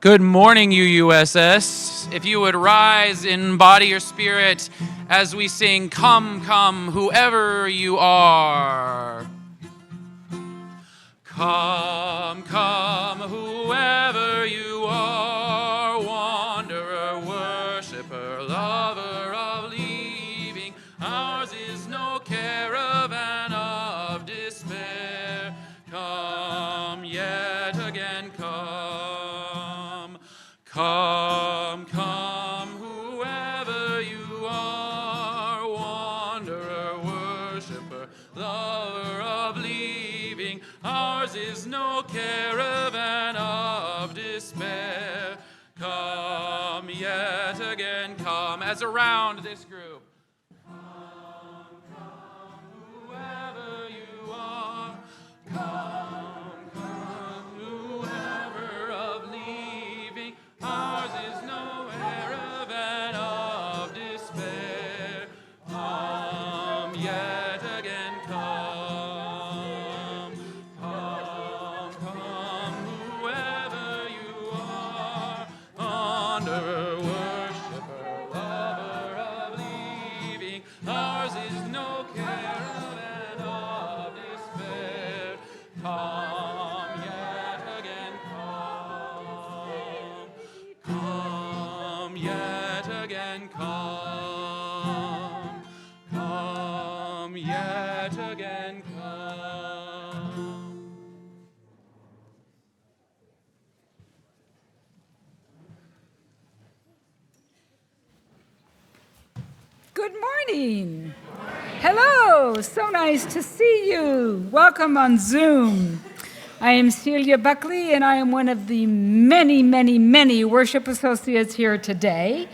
Good morning, UUSS. If you would rise in body or spirit as we sing, "Come, come, whoever you are." Come, come, whoever you are, wanderer, worshiper, lover of leaving. Ours is no caravan of despair. Come yet again, come. Come, come, whoever you are, wanderer, worshiper, lover of leaving. Ours is no caravan of despair. Come yet again, come. As around this group. Come, come, whoever you are. Come, come, whoever of leaving. Ours is no caravan of despair. Come yet again, come. Come, come, whoever you are. Wanderer, worshiper, lover of leaving. Ours is no caravan of despair. Come yet again, come. Come yet again, come. Come yet again, come. Good morning. Hello, so nice to see you. Welcome on Zoom. I am Celia Buckley, and I am one of the many worship associates here today.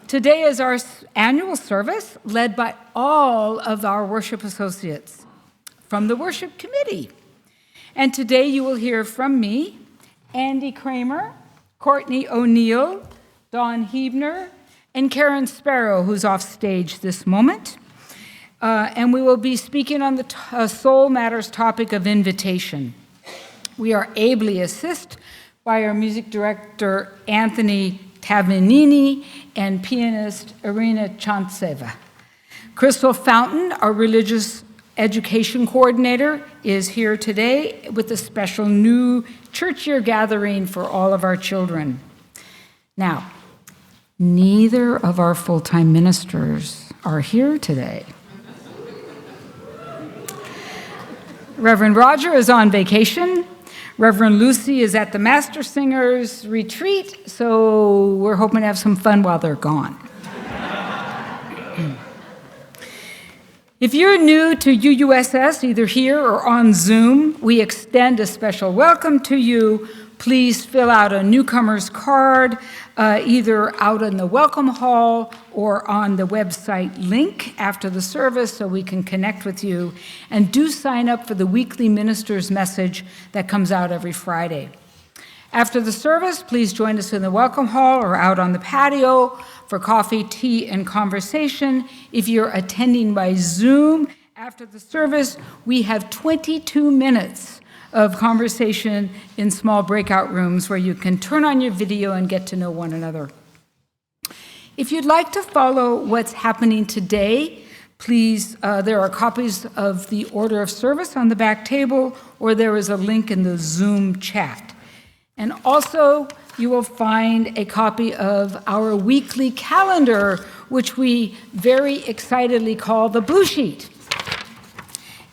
Today is our annual service led by all of our worship associates from the worship committee. And today you will hear from me, Andy Cramer, Courtney O'Neill, Dawn Huebner, and Karen Sparrow, who's off stage this moment. And we will be speaking on the Soul Matters topic of invitation. We are ably assisted by our music director, Anthony Tavianini, and pianist, Irina Tchantceva. Crystal Fountain, our religious education coordinator, is here today with a special new church year gathering for all of our children. Now, neither of our full-time ministers are here today. Reverend Roger is on vacation. Reverend Lucy is at the Master Singers retreat, so we're hoping to have some fun while they're gone. If you're new to UUSS, either here or on Zoom, we extend a special welcome to you. Please fill out a newcomer's card, either out in the welcome hall or on the website link after the service so we can connect with you. And do sign up for the weekly minister's message that comes out every Friday. After the service, please join us in the welcome hall or out on the patio for coffee, tea, and conversation. If you're attending by Zoom after the service, we have 22 minutes of conversation in small breakout rooms where you can turn on your video and get to know one another. If you'd like to follow what's happening today, please, there are copies of the order of service on the back table, or there is a link in the Zoom chat. And also, you will find a copy of our weekly calendar, which we very excitedly call the Blue Sheet.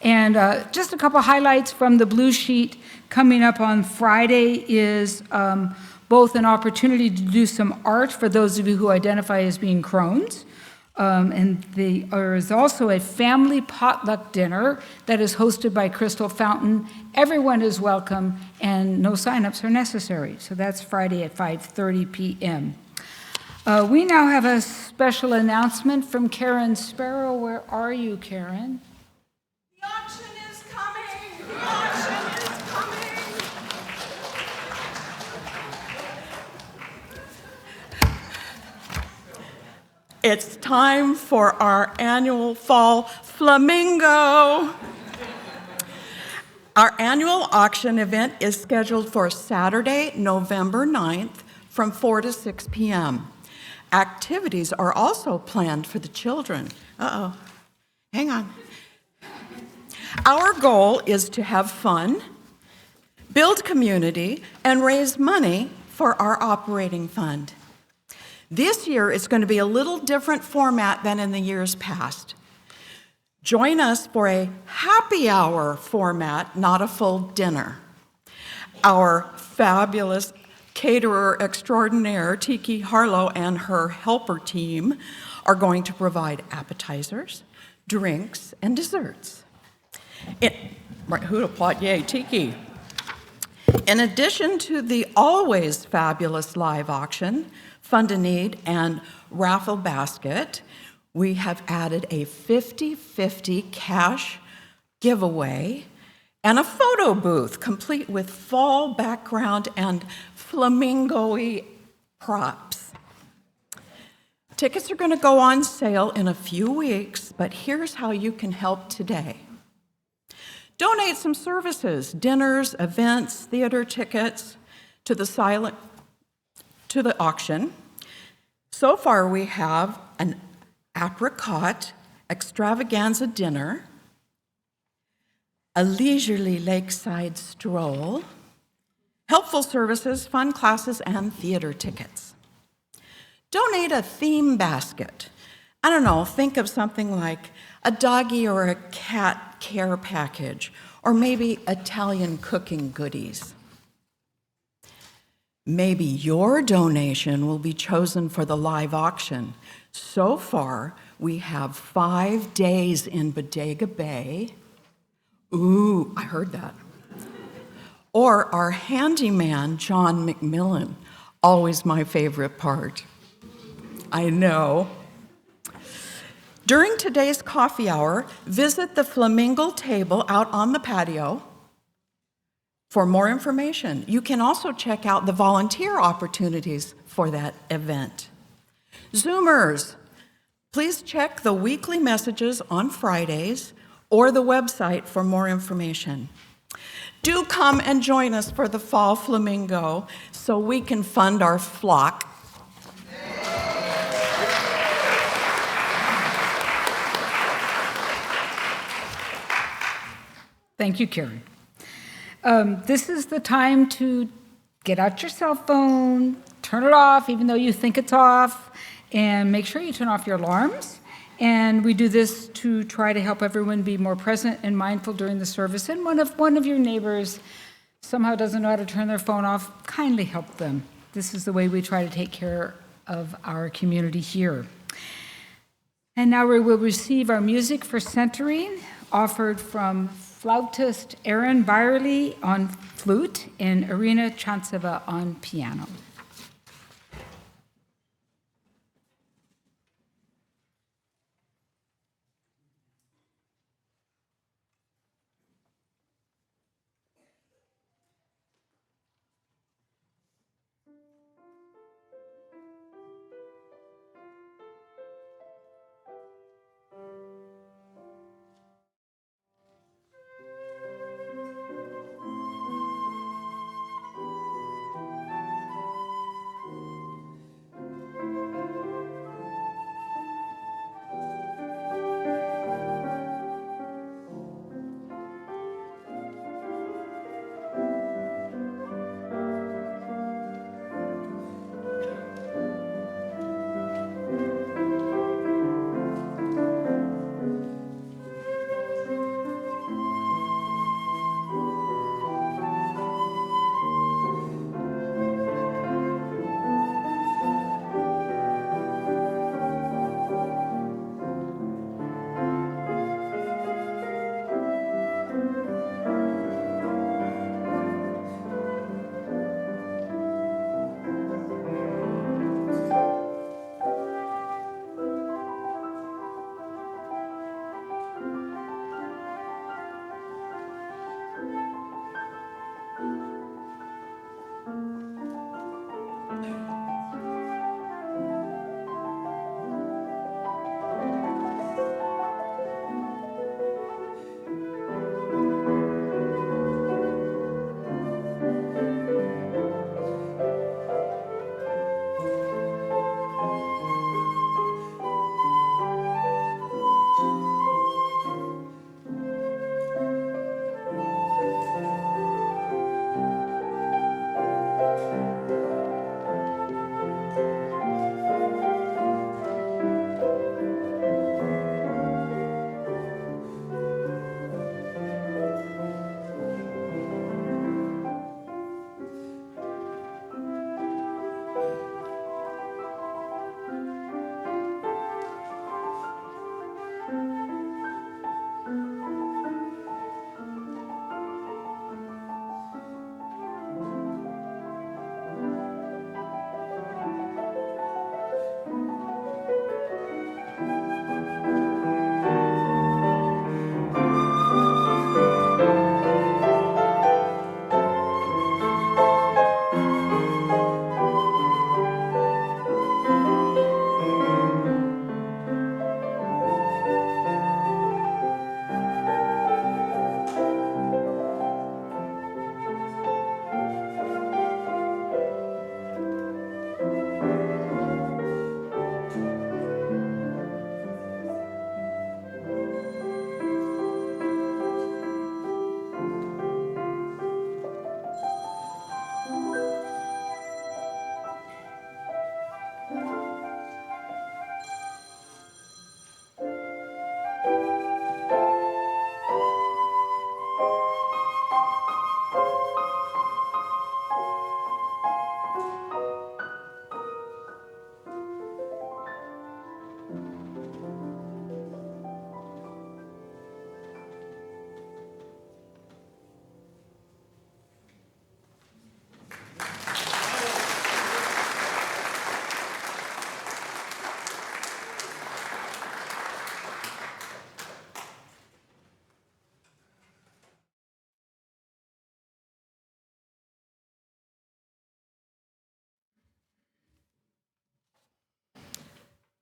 And just a couple highlights from the Blue Sheet. Coming up on Friday is both an opportunity to do some art for those of you who identify as being Crohn's. And there is also a family potluck dinner that is hosted by Crystal Fountain. Everyone is welcome, and no signups are necessary. So that's Friday at 5:30 p.m. We now have a special announcement from Karen Sparrow. Where are you, Karen? The auction is coming! The auction is coming! It's time for our annual fall flamingo. Our annual auction event is scheduled for Saturday, November 9th from 4 to 6 p.m. Activities are also planned for the children. Uh-oh, hang on. Our goal is to have fun, build community, and raise money for our operating fund. This year, it's going to be a little different format than in the years past. Join us for a happy hour format, not a full dinner. Our fabulous caterer extraordinaire, Tiki Harlow, and her helper team are going to provide appetizers, drinks, and desserts. Right, who'd applaud? Yay, Tiki. In addition to the always fabulous live auction, Fund a Need, and raffle basket, we have added a 50-50 cash giveaway and a photo booth complete with fall background and flamingo-y props. Tickets are going to go on sale in a few weeks, but here's how you can help today. Donate some services, dinners, events, theater tickets to the auction. So far, we have an apricot extravaganza dinner, a leisurely lakeside stroll, helpful services, fun classes, and theater tickets. Donate a theme basket. I don't know, think of something like a doggy or a cat care package, or maybe Italian cooking goodies. Maybe your donation will be chosen for the live auction. So far, we have 5 days in Bodega Bay. Ooh, I heard that. Or our handyman, John McMillan, always my favorite part. I know. During today's coffee hour, visit the Flamingo table out on the patio for more information. You can also check out the volunteer opportunities for that event. Zoomers, please check the weekly messages on Fridays or the website for more information. Do come and join us for the Fall Flamingo so we can fund our flock. Thank you, Karen. This is the time to get out your cell phone, turn it off even though you think it's off, and make sure you turn off your alarms. And we do this to try to help everyone be more present and mindful during the service. And one of your neighbors somehow doesn't know how to turn their phone off, kindly help them. This is the way we try to take care of our community here. And now we will receive our music for centering, offered from flautist Aaron Byerly on flute and Irina Tchantceva on piano.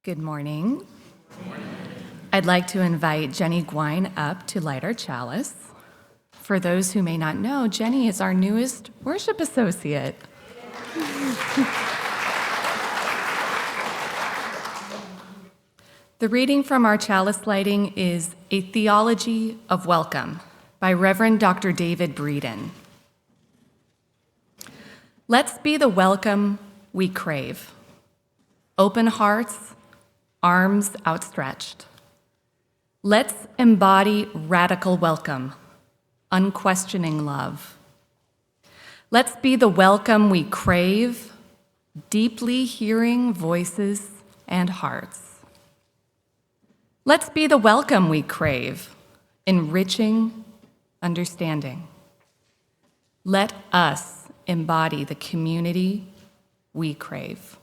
Good morning. I'd like to invite Jenny Gwine up to light our chalice. For those who may not know, Jenny is our newest worship associate. The reading from our chalice lighting is A Theology of Welcome by Reverend Dr. David Breeden. Let's be the welcome we crave. Open hearts, arms outstretched. Let's embody radical welcome, unquestioning love. Let's be the welcome we crave, deeply hearing voices and hearts. Let's be the welcome we crave, enriching understanding. Let us embody the community we crave.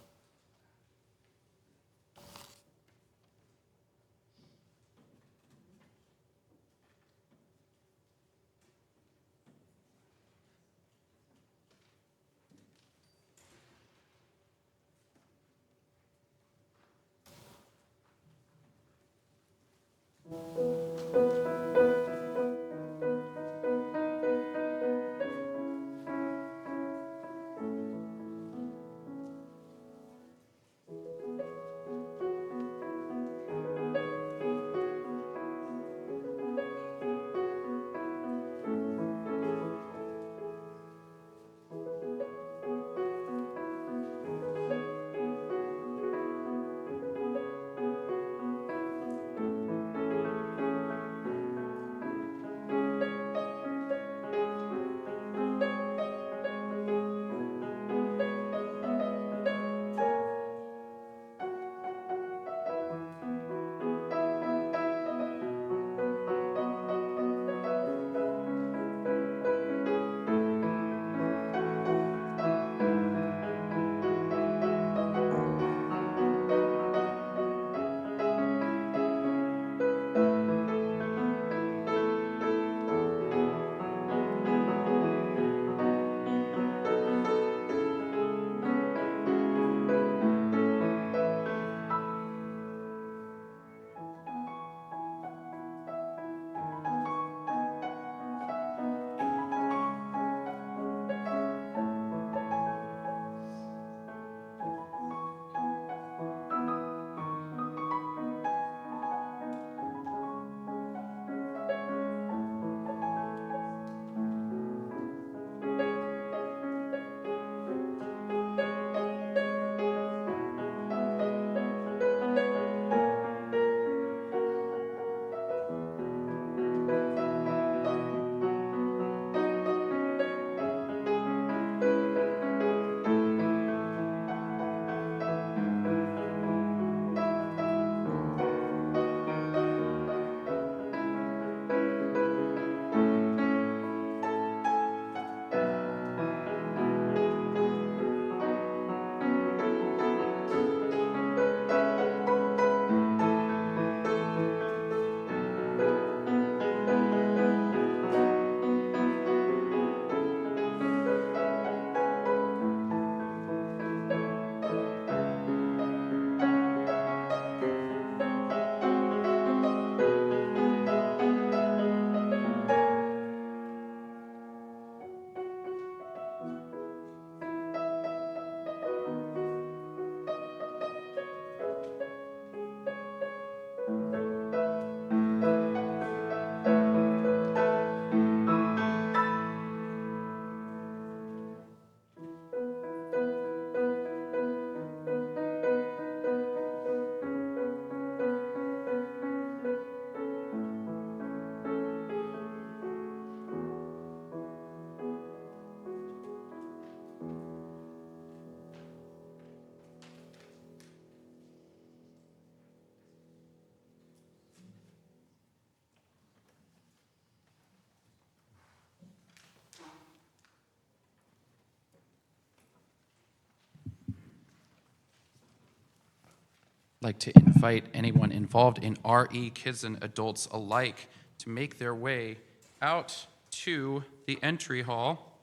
Like to invite anyone involved in RE, kids and adults alike, to make their way out to the entry hall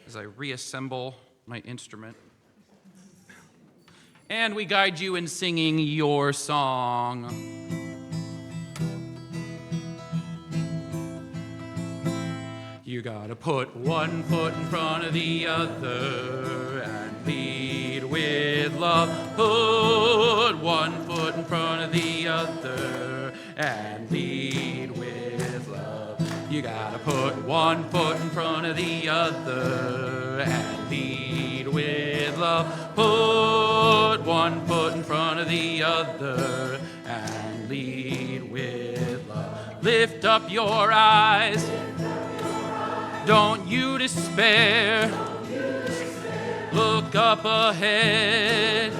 as I reassemble my instrument. and we guide you in singing your song. You gotta put one foot in front of the other and lead with love. Put one foot in front of the other and lead with love. You gotta put one foot in front of the other and lead with love. Put one foot in front of the other and lead with love. Lift up your eyes. Don't you despair. Look up ahead.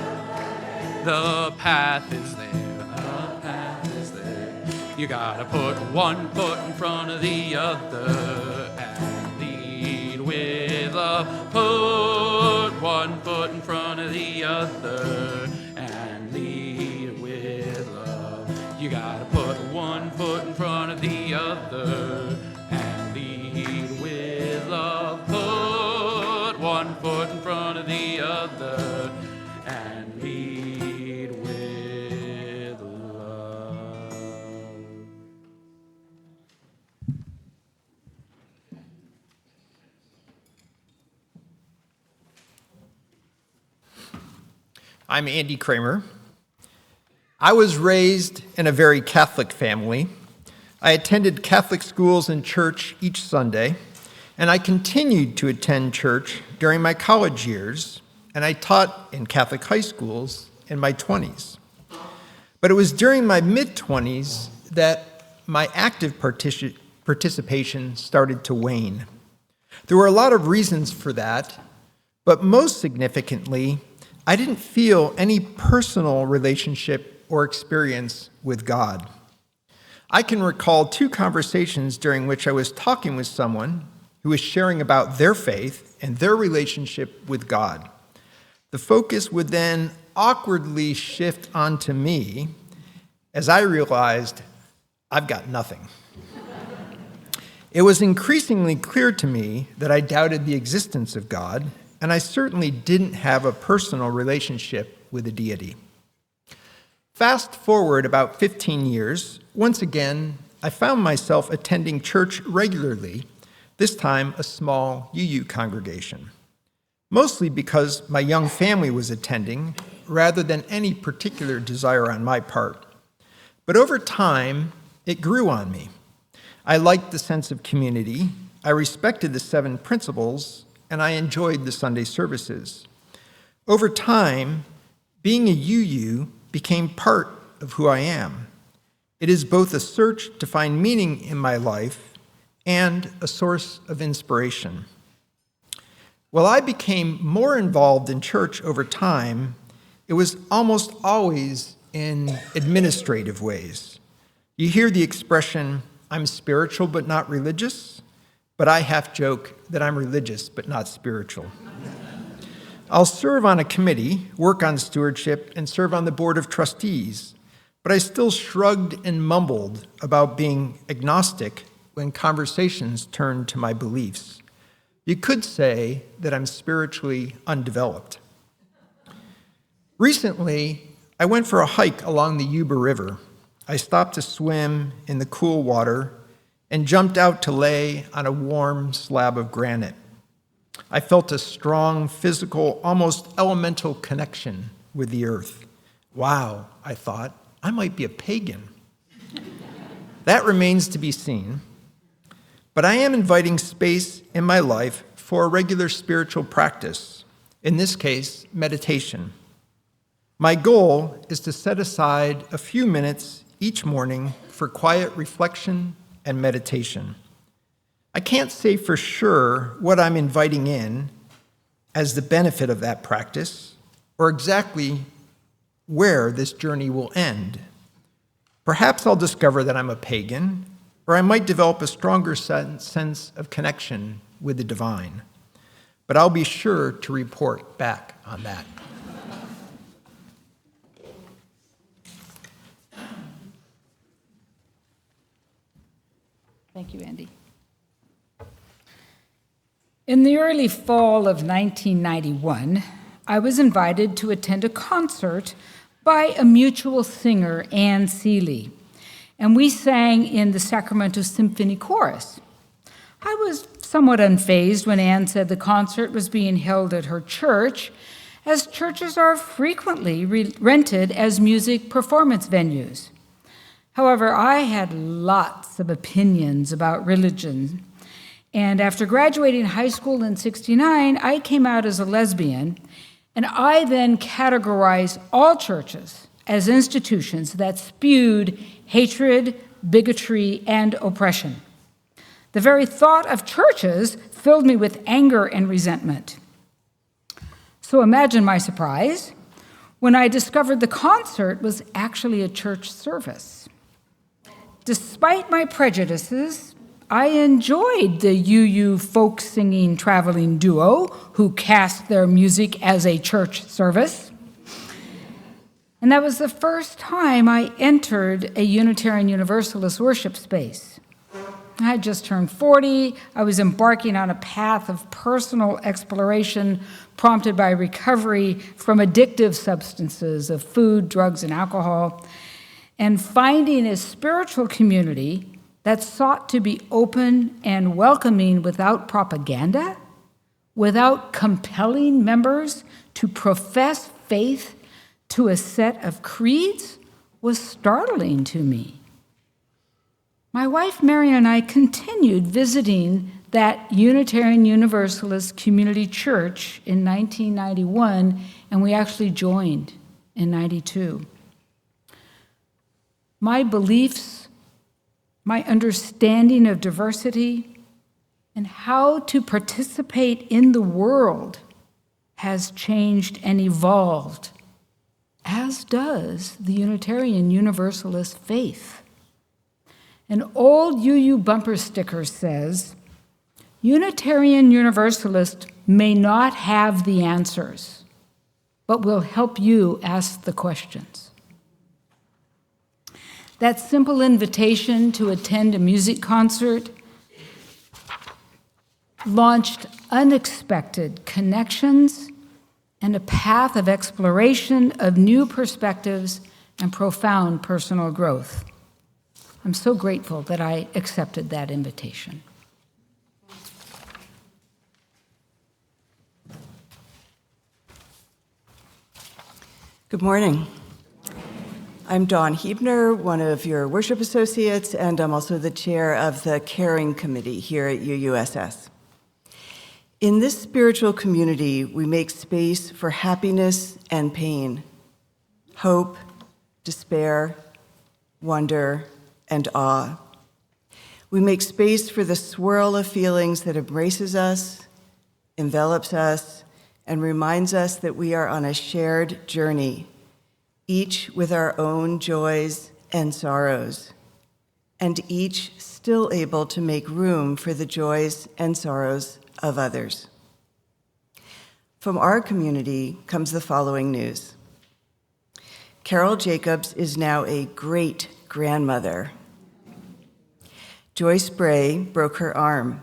The path is there. The path is there. You gotta put one foot in front of the other and lead with love. Put one foot in front of the other and lead with love. You gotta put one foot in front of the other and lead with love. Put one foot in front of the other and lead with love. I'm Andy Cramer. I was raised in a very Catholic family. I attended Catholic schools and church each Sunday, and I continued to attend church during my college years, and I taught in Catholic high schools in my 20s. But it was during my mid-20s that my active participation started to wane. There were a lot of reasons for that, but most significantly, I didn't feel any personal relationship or experience with God. I can recall 2 conversations during which I was talking with someone who was sharing about their faith and their relationship with God. The focus would then awkwardly shift onto me as I realized I've got nothing. It was increasingly clear to me that I doubted the existence of God, and I certainly didn't have a personal relationship with a deity. Fast forward about 15 years, once again, I found myself attending church regularly, this time a small UU congregation, mostly because my young family was attending, rather than any particular desire on my part. But over time, it grew on me. I liked the sense of community, I respected the 7 principles, and I enjoyed the Sunday services. Over time, being a UU became part of who I am. It is both a search to find meaning in my life and a source of inspiration. While I became more involved in church over time, it was almost always in administrative ways. You hear the expression, "I'm spiritual but not religious," but I half joke that I'm religious but not spiritual. I'll serve on a committee, work on stewardship, and serve on the board of trustees, but I still shrugged and mumbled about being agnostic when conversations turned to my beliefs. You could say that I'm spiritually undeveloped. Recently, I went for a hike along the Yuba River. I stopped to swim in the cool water and jumped out to lay on a warm slab of granite. I felt a strong, physical, almost elemental connection with the earth. Wow, I thought, I might be a pagan. That remains to be seen. But I am inviting space in my life for a regular spiritual practice, in this case, meditation. My goal is to set aside a few minutes each morning for quiet reflection and meditation. I can't say for sure what I'm inviting in as the benefit of that practice, or exactly where this journey will end. Perhaps I'll discover that I'm a pagan, or I might develop a stronger sense of connection with the divine. But I'll be sure to report back on that. Thank you, Andy. In the early fall of 1991, I was invited to attend a concert by a mutual singer, Anne Seeley, and we sang in the Sacramento Symphony Chorus. I was somewhat unfazed when Anne said the concert was being held at her church, as churches are frequently rented as music performance venues. However, I had lots of opinions about religion, and after graduating high school in '69, I came out as a lesbian, and I then categorized all churches as institutions that spewed hatred, bigotry, and oppression. The very thought of churches filled me with anger and resentment. So imagine my surprise when I discovered the concert was actually a church service. Despite my prejudices, I enjoyed the UU folk singing traveling duo who cast their music as a church service. And that was the first time I entered a Unitarian Universalist worship space. I had just turned 40. I was embarking on a path of personal exploration prompted by recovery from addictive substances of food, drugs, and alcohol, and finding a spiritual community that sought to be open and welcoming without propaganda, without compelling members to profess faith to a set of creeds, was startling to me. My wife, Mary, and I continued visiting that Unitarian Universalist community church in 1991, and we actually joined in '92. My beliefs, my understanding of diversity, and how to participate in the world has changed and evolved, as does the Unitarian Universalist faith. An old UU bumper sticker says, "Unitarian Universalist may not have the answers, but will help you ask the questions." That simple invitation to attend a music concert launched unexpected connections and a path of exploration of new perspectives and profound personal growth. I'm so grateful that I accepted that invitation. Good morning. I'm Dawn Huebner, one of your worship associates, and I'm also the chair of the Caring Committee here at UUSS. In this spiritual community, we make space for happiness and pain, hope, despair, wonder, and awe. We make space for the swirl of feelings that embraces us, envelops us, and reminds us that we are on a shared journey, each with our own joys and sorrows, and each still able to make room for the joys and sorrows of others. From our community comes the following news. Carol Jacobs is now a great-grandmother. Joyce Bray broke her arm.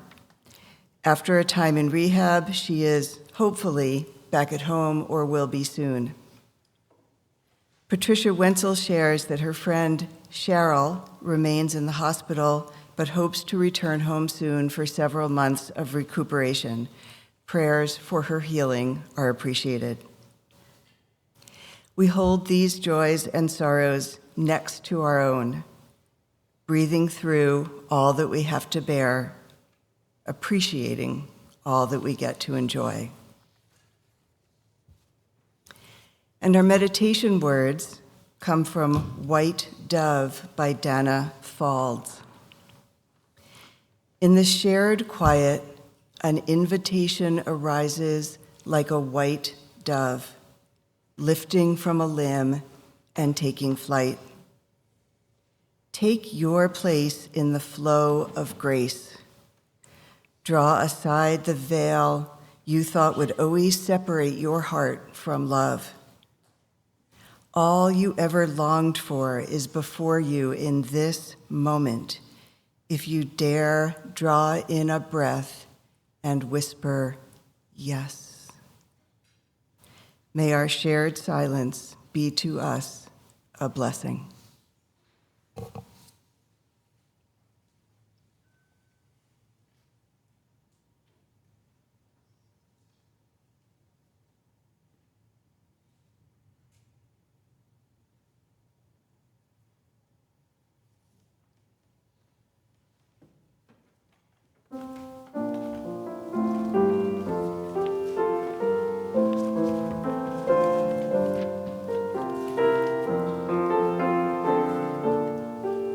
After a time in rehab, she is hopefully back at home or will be soon. Patricia Wenzel shares that her friend Cheryl remains in the hospital but hopes to return home soon for several months of recuperation. Prayers for her healing are appreciated. We hold these joys and sorrows next to our own, breathing through all that we have to bear, appreciating all that we get to enjoy. And our meditation words come from White Dove by Dana Faulds. In the shared quiet, an invitation arises like a white dove, lifting from a limb and taking flight. Take your place in the flow of grace. Draw aside the veil you thought would always separate your heart from love. All you ever longed for is before you in this moment, if you dare draw in a breath and whisper, yes. May our shared silence be to us a blessing.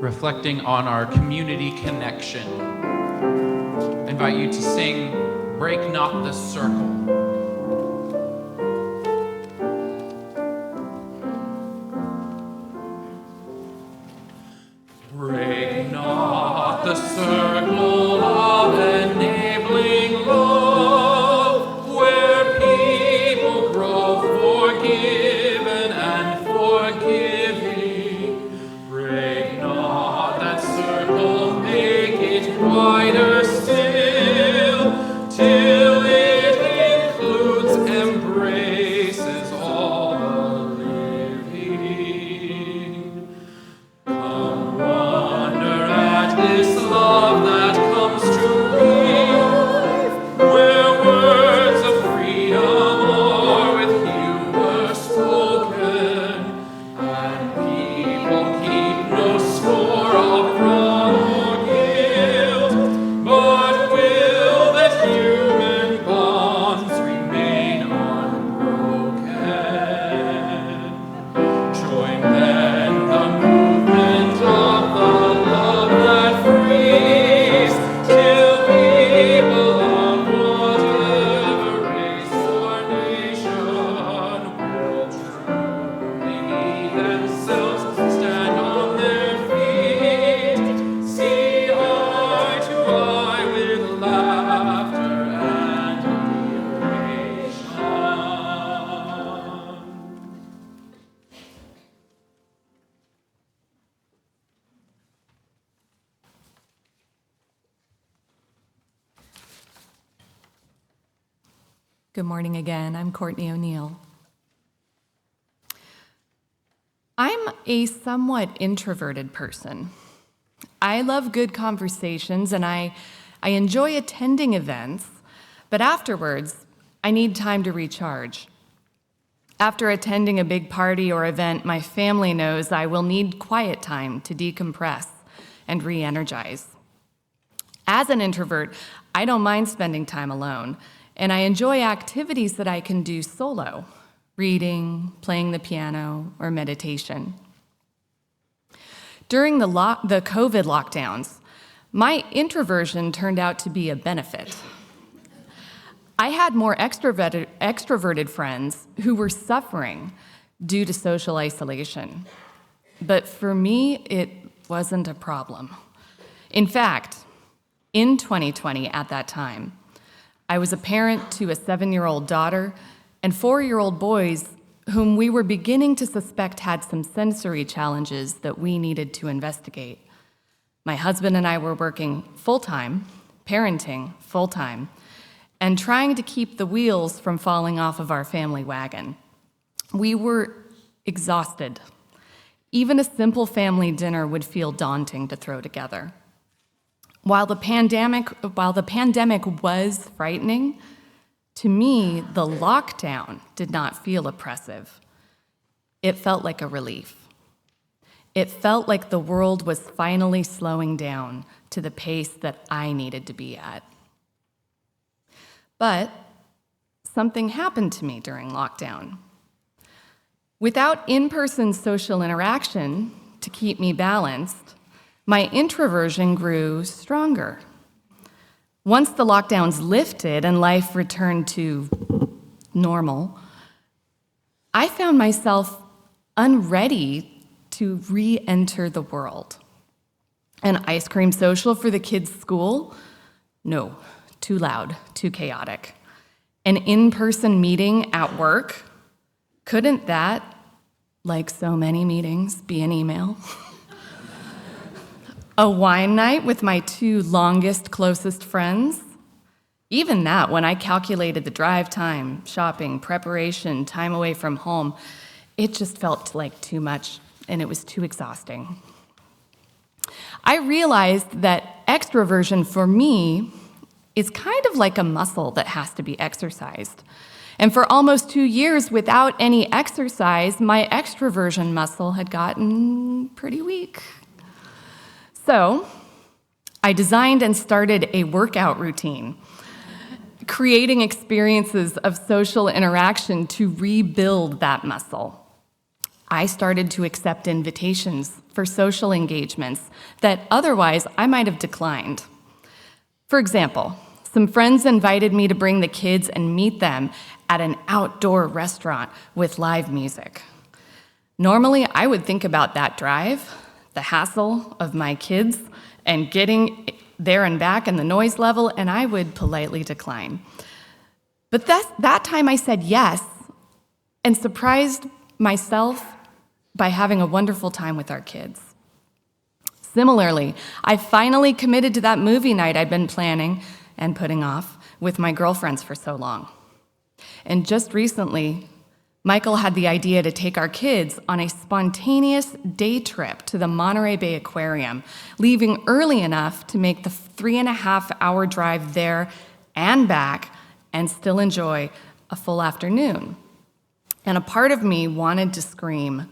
Reflecting on our community connection, I invite you to sing Break Not the Circle. Break not the circle of enabling love, where people grow forgiven and forgiving. Break not that circle, make it wider still, till it includes, embraces all the living. Come wonder at this love that comes to be, where words of freedom are with humor spoken, and people keep no score of wrong or guilt, but will that human bonds remain unbroken. Join then the movement of the love that frees, till people of whatever race or nation will truly themselves stand on their feet, see eye to eye with laughter and liberation. Good morning again. I'm Courtney O'Neill. I'm a somewhat introverted person. I love good conversations and I enjoy attending events, but afterwards, I need time to recharge. After attending a big party or event, my family knows I will need quiet time to decompress and re-energize. As an introvert, I don't mind spending time alone, and I enjoy activities that I can do solo, reading, playing the piano, or meditation. During the COVID lockdowns, my introversion turned out to be a benefit. I had more extroverted friends who were suffering due to social isolation. But for me, it wasn't a problem. In fact, in 2020 at that time, I was a parent to a 7-year-old daughter and 4-year-old boys whom we were beginning to suspect had some sensory challenges that we needed to investigate. My husband and I were working full-time, parenting full-time, and trying to keep the wheels from falling off of our family wagon. We were exhausted. Even a simple family dinner would feel daunting to throw together. While the pandemic was frightening, to me, the lockdown did not feel oppressive. It felt like a relief. It felt like the world was finally slowing down to the pace that I needed to be at. But something happened to me during lockdown. Without in-person social interaction to keep me balanced, my introversion grew stronger. Once the lockdowns lifted and life returned to normal, I found myself unready to re-enter the world. An ice cream social for the kids' school? No, too loud, too chaotic. An in-person meeting at work? Couldn't that, like so many meetings, be an email? A wine night with my 2 longest, closest friends? Even that, when I calculated the drive time, shopping, preparation, time away from home, it just felt like too much, and it was too exhausting. I realized that extroversion for me is kind of like a muscle that has to be exercised. And for almost 2 years, without any exercise, my extroversion muscle had gotten pretty weak. So I designed and started a workout routine, creating experiences of social interaction to rebuild that muscle. I started to accept invitations for social engagements that otherwise I might have declined. For example, some friends invited me to bring the kids and meet them at an outdoor restaurant with live music. Normally, I would think about that drive, the hassle of my kids, and getting there and back and the noise level, and I would politely decline. But that time I said yes and surprised myself by having a wonderful time with our kids. Similarly, I finally committed to that movie night I'd been planning and putting off with my girlfriends for so long. And just recently, Michael had the idea to take our kids on a spontaneous day trip to the Monterey Bay Aquarium, leaving early enough to make the 3.5-hour drive there and back and still enjoy a full afternoon. And a part of me wanted to scream,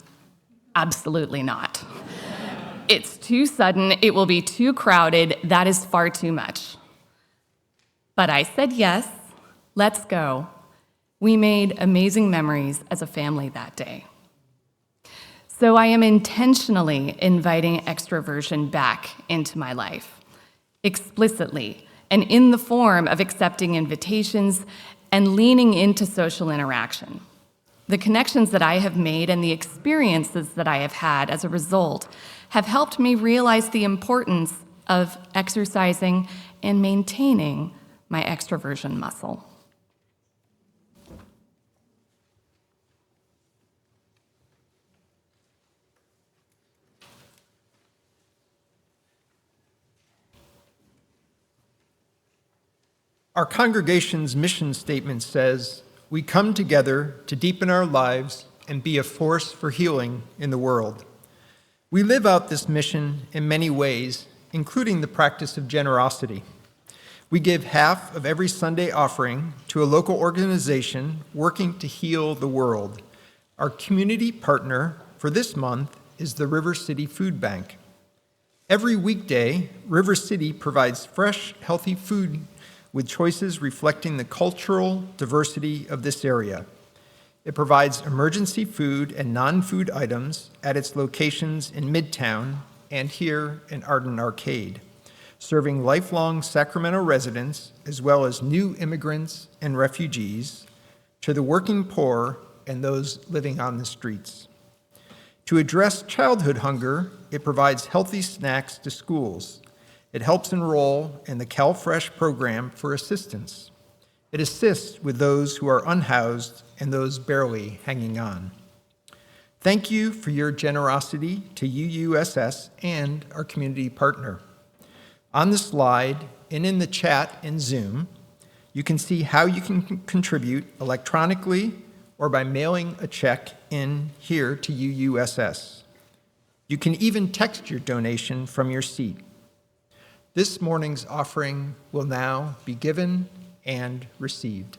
absolutely not. It's too sudden, it will be too crowded, that is far too much. But I said yes, let's go. We made amazing memories as a family that day. So I am intentionally inviting extroversion back into my life, explicitly, and in the form of accepting invitations and leaning into social interaction. The connections that I have made and the experiences that I have had as a result have helped me realize the importance of exercising and maintaining my extroversion muscle. Our congregation's mission statement says, "We come together to deepen our lives and be a force for healing in the world." We live out this mission in many ways, including the practice of generosity. We give half of every Sunday offering to a local organization working to heal the world. Our community partner for this month is the River City Food Bank. Every weekday, River City provides fresh, healthy food with choices reflecting the cultural diversity of this area. It provides emergency food and non-food items at its locations in Midtown and here in Arden Arcade, serving lifelong Sacramento residents as well as new immigrants and refugees, to the working poor and those living on the streets. To address childhood hunger, it provides healthy snacks to schools. It helps enroll in the CalFresh program for assistance. It assists with those who are unhoused and those barely hanging on. Thank you for your generosity to UUSS and our community partner. On the slide and in the chat in Zoom, you can see how you can contribute electronically or by mailing a check in here to UUSS. You can even text your donation from your seat. This morning's offering will now be given and received.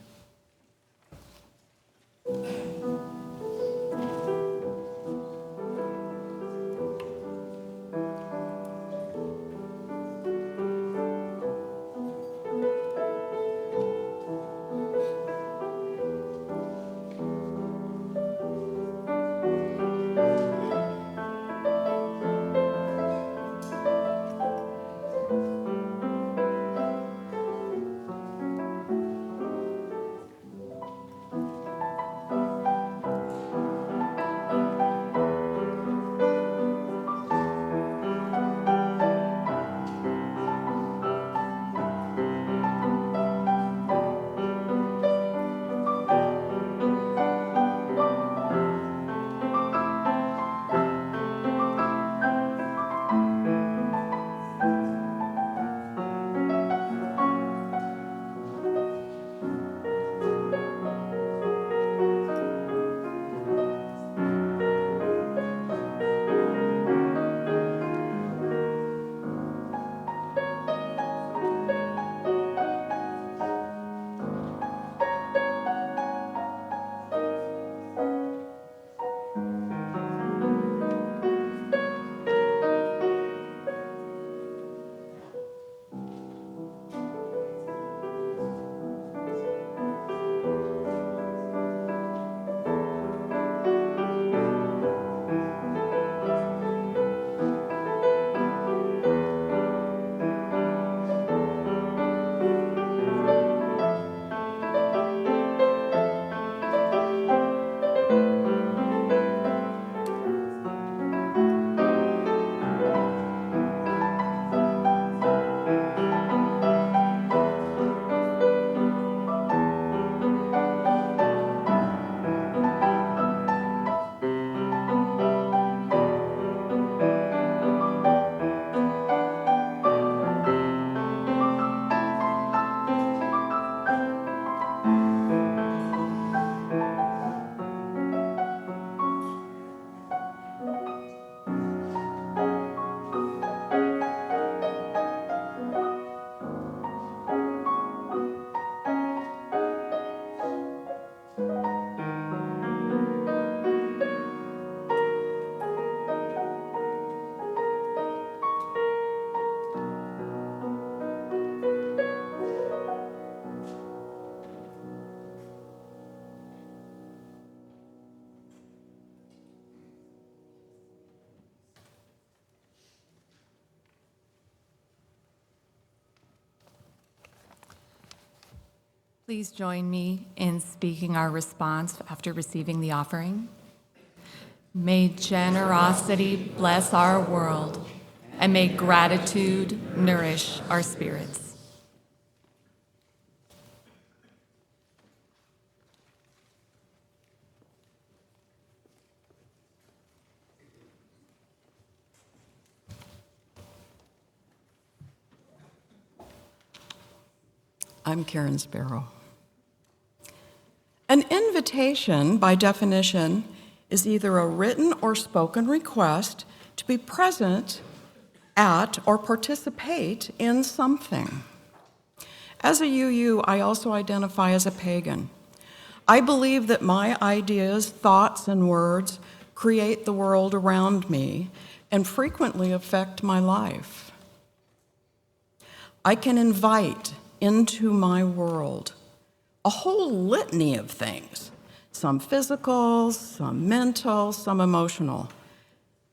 Please join me in speaking our response after receiving the offering. May generosity bless our world, and may gratitude nourish our spirits. I'm Karen Sparrow. An invitation, by definition, is either a written or spoken request to be present at or participate in something. As a UU, I also identify as a pagan. I believe that my ideas, thoughts, and words create the world around me and frequently affect my life. I can invite into my world a whole litany of things, some physical, some mental, some emotional.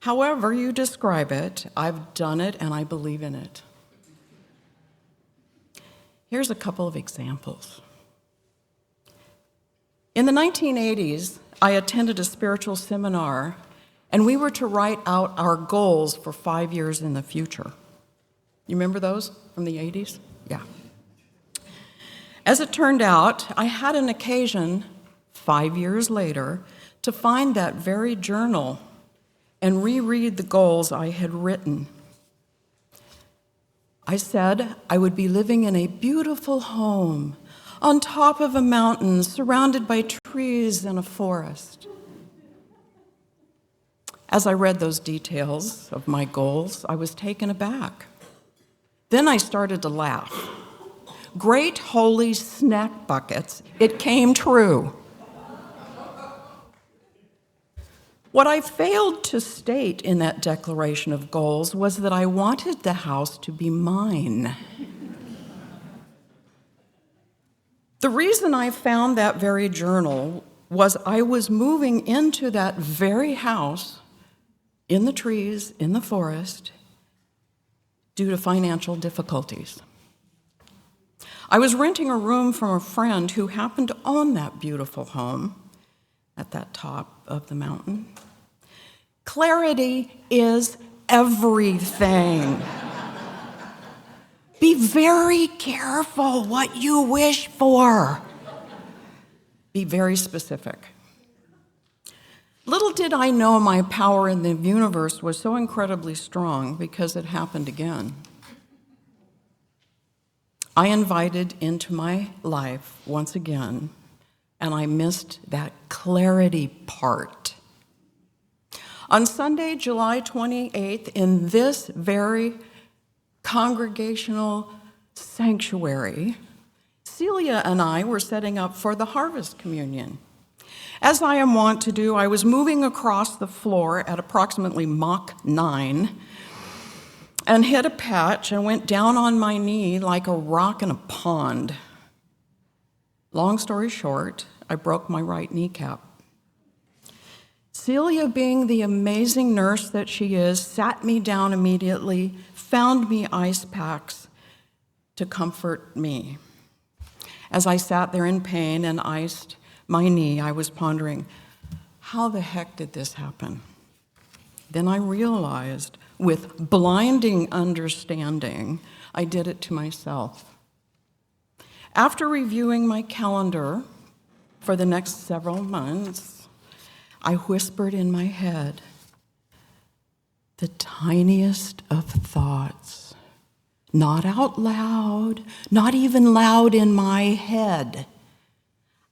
However you describe it, I've done it and I believe in it. Here's a couple of examples. In the 1980s, I attended a spiritual seminar, and we were to write out our goals for 5 years in the future. You remember those from the 80s? Yeah. As it turned out, I had an occasion 5 years later to find that very journal and reread the goals I had written. I said I would be living in a beautiful home on top of a mountain surrounded by trees and a forest. As I read those details of my goals, I was taken aback. Then I started to laugh. Great holy snack buckets, it came true. What I failed to state in that declaration of goals was that I wanted the house to be mine. The reason I found that very journal was I was moving into that very house in the trees, in the forest, due to financial difficulties. I was renting a room from a friend who happened to own that beautiful home at that top of the mountain. Clarity is everything. Be very careful what you wish for. Be very specific. Little did I know my power in the universe was so incredibly strong because it happened again. I invited into my life once again, and I missed that clarity part. On Sunday, July 28th, in this very congregational sanctuary, Celia and I were setting up for the Harvest Communion. As I am wont to do, I was moving across the floor at approximately Mach 9 and hit a patch and went down on my knee like a rock in a pond. Long story short, I broke my right kneecap. Celia, being the amazing nurse that she is, sat me down immediately, found me ice packs to comfort me. As I sat there in pain and iced my knee, I was pondering, how the heck did this happen? Then I realized, with blinding understanding, I did it to myself. After reviewing my calendar for the next several months, I whispered in my head the tiniest of thoughts, not out loud, not even loud in my head.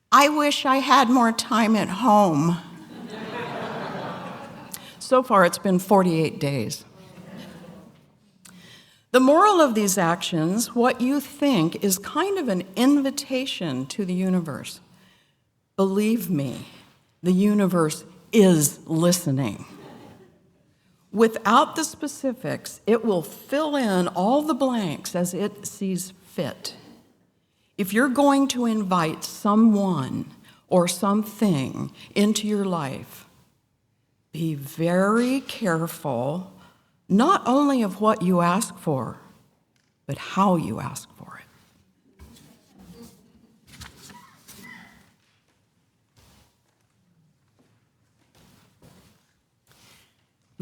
I wish I had more time at home. So far, it's been 48 days. The moral of these actions, what you think, is kind of an invitation to the universe. Believe me, the universe is listening. Without the specifics, it will fill in all the blanks as it sees fit. If you're going to invite someone or something into your life, be very careful not only of what you ask for, but how you ask for it.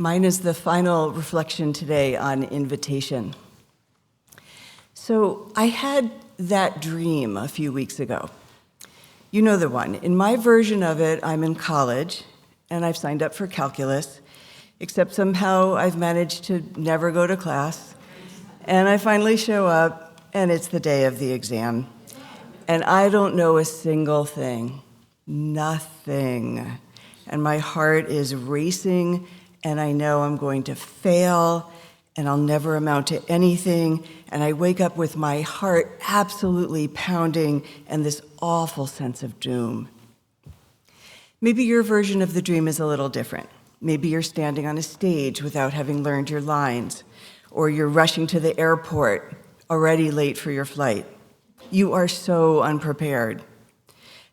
Mine is the final reflection today on invitation. So I had that dream a few weeks ago. You know the one. In my version of it, I'm in college, and I've signed up for calculus, except somehow I've managed to never go to class. And I finally show up, and it's the day of the exam. And I don't know a single thing. Nothing. And my heart is racing, and I know I'm going to fail, and I'll never amount to anything. And I wake up with my heart absolutely pounding and this awful sense of doom. Maybe your version of the dream is a little different. Maybe you're standing on a stage without having learned your lines, or you're rushing to the airport, already late for your flight. You are so unprepared.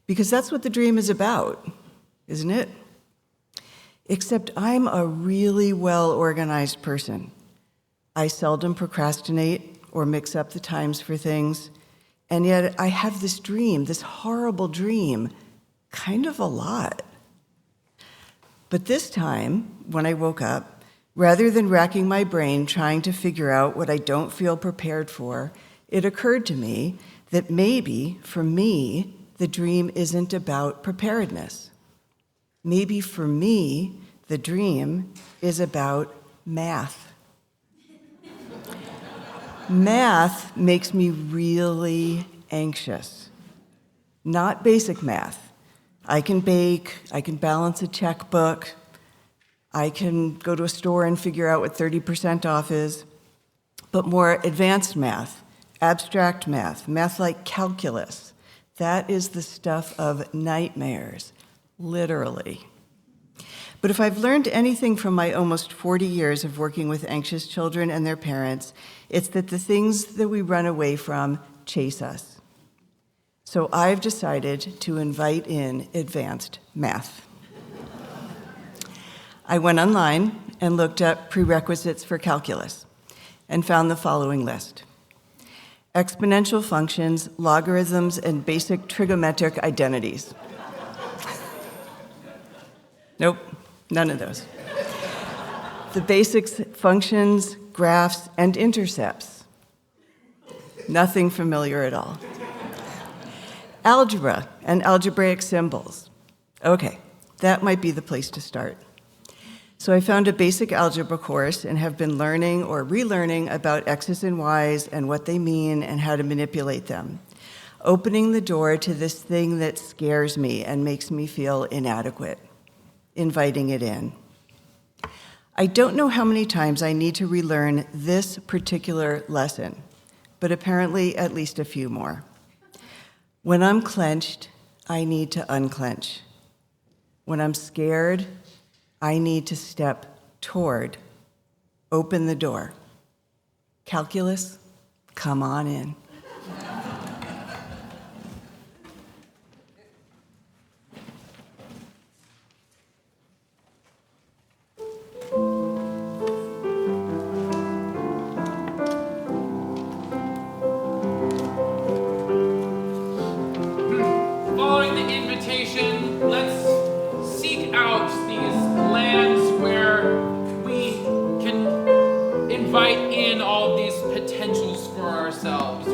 Because that's what the dream is about, isn't it? Except I'm a really well-organized person. I seldom procrastinate or mix up the times for things, and yet I have this dream, this horrible dream, kind of a lot. But this time, when I woke up, rather than racking my brain trying to figure out what I don't feel prepared for, it occurred to me that maybe, for me, the dream isn't about preparedness. Maybe for me, the dream is about math. Math makes me really anxious. Not basic math. I can bake, I can balance a checkbook, I can go to a store and figure out what 30% off is, but more advanced math, abstract math, math like calculus, that is the stuff of nightmares, literally. But if I've learned anything from my almost 40 years of working with anxious children and their parents, it's that the things that we run away from chase us. So I've decided to invite in advanced math. I went online and looked up prerequisites for calculus and found the following list: exponential functions, logarithms, and basic trigonometric identities. Nope, none of those. The basics, functions, graphs, and intercepts. Nothing familiar at all. Algebra and algebraic symbols. Okay, that might be the place to start. So I found a basic algebra course and have been learning or relearning about x's and y's and what they mean and how to manipulate them, opening the door to this thing that scares me and makes me feel inadequate, inviting it in. I don't know how many times I need to relearn this particular lesson, but apparently at least a few more. When I'm clenched, I need to unclench. When I'm scared, I need to step toward, open the door. Calculus, come on in. Following the invitation, let's seek out these lands where we can invite in all these potentials for ourselves.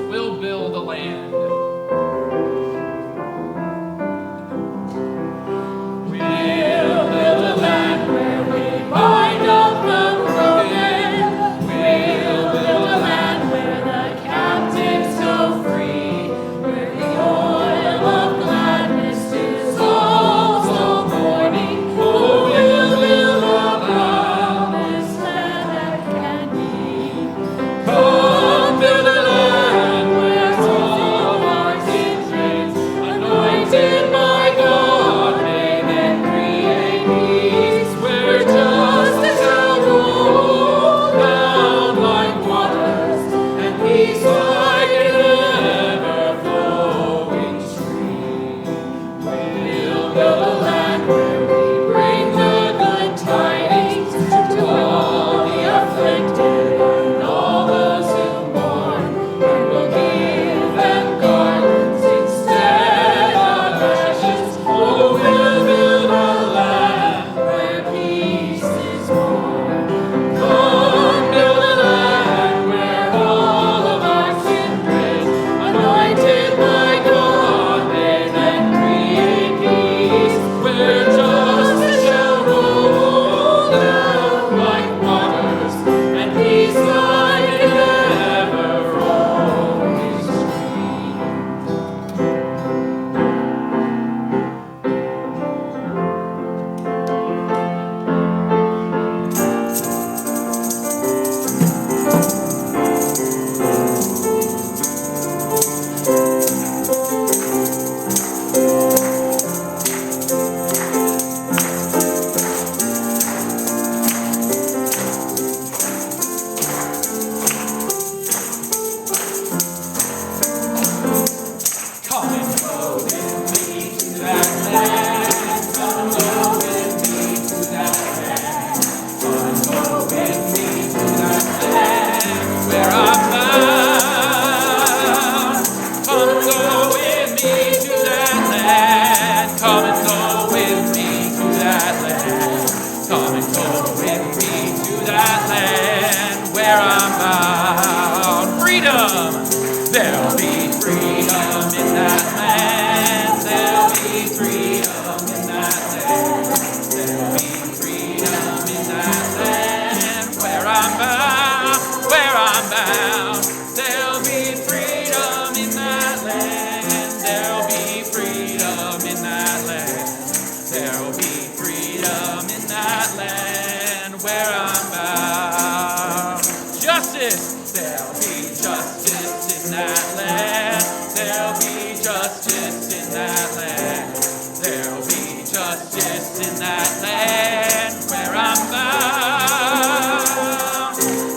justice in that land. There'll be justice in that land where I'm bound.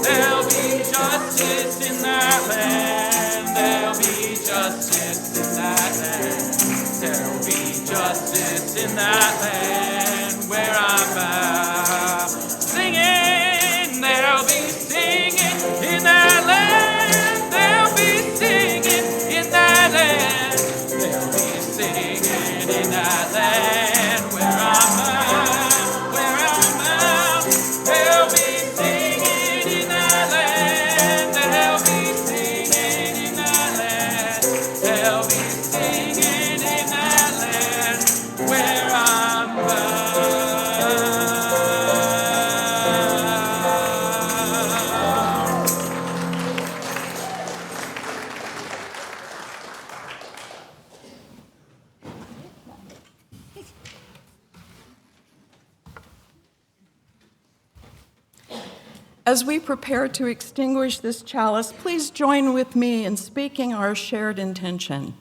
There'll be justice in that land. There'll be justice in that land. There'll be justice in that land where I'm bound. Singing, there'll be singing in that land. There'll be singing in that land. There'll be singing in that land where I'm bound, where I'm bound. There'll be singing in that land. There'll be singing in that land. There'll be singing in that land where I'm bound. As we prepare to extinguish this chalice, please join with me in speaking our shared intention.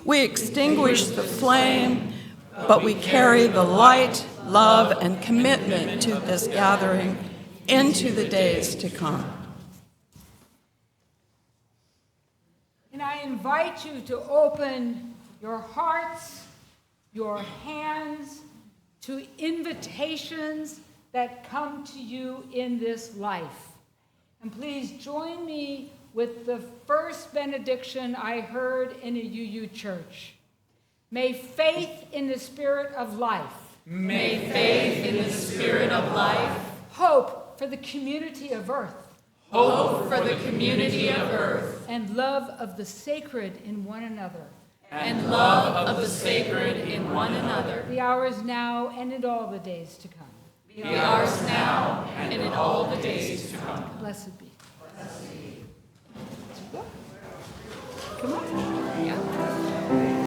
We extinguish the flame, but we carry the light, love, and commitment to this gathering into the days to come. And I invite you to open your hearts, your hands to invitations that come to you in this life. And please join me with the first benediction I heard in a UU church. May faith in the spirit of life. May faith in the spirit of life. Hope for the community of earth. Hope for the community of earth. And love of the sacred in one another. And love of the sacred in one another. The hour is now and in all the days to come. Be ours now and in all the days to come. Blessed be. Blessed be. Come on. Yeah.